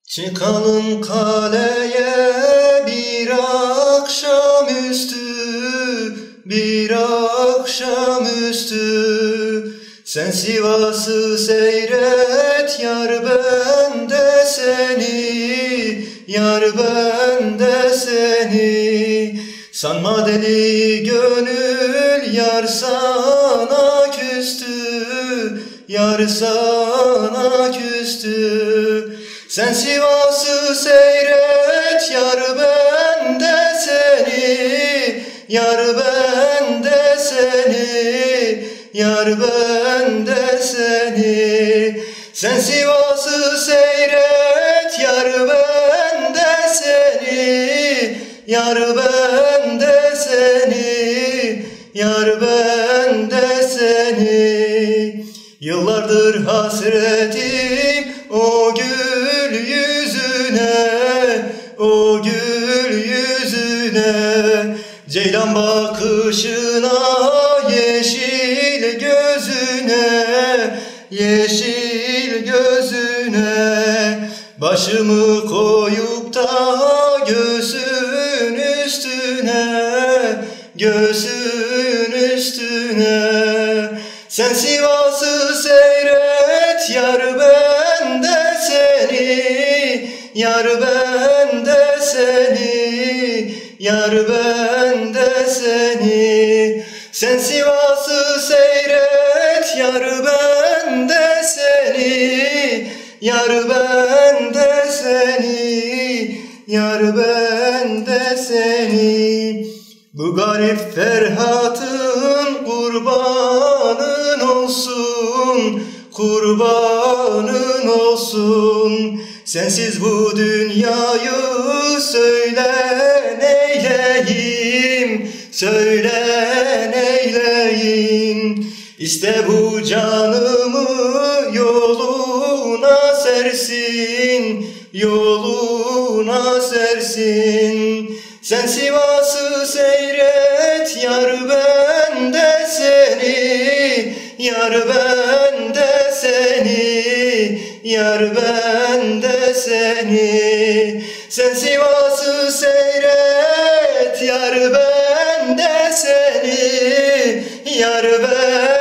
Çıkalım kaleye bir akşamüstü, bir akşamüstü. Sen Sivas'ı seyret yar, ben de seni, yar ben de seni. Sanma deli gönül yar sana küstü, yar sana küstü. Sen Sivas'ı seyret yar, ben de seni, yar ben de seni, yar ben de seni. Sen Sivas'ı seyret yar, ben de seni, yar ben de seni, yar ben de seni. Yıllardır hasretim o gül yüzüne, o gül yüzüne. Ceylan bakışına, yeşil gözüne, yeşil gözüne. Başımı koyup da göğsün üstüne, göğsün üstüne. Sen Sivas'ı seyret yar, ben de seni, yar ben de seni, yar ben de seni. Sen Sivas'ı seyret yar, ben de seni, yar ben de seni, yar ben de seni. Bu garip Ferhat'ın kurbanın olsun, kurbanın olsun. Sensiz bu dünyayı söyle neyleyim, söyle neyleyim. İste bu canımı yoluna sersin, yoluna sersin. Sen Sivas'ı seyret yar, ben de seni, yar ben de seni, yar ben de seni. Sen Sivas'ı seyret yar, ben de seni, yar ben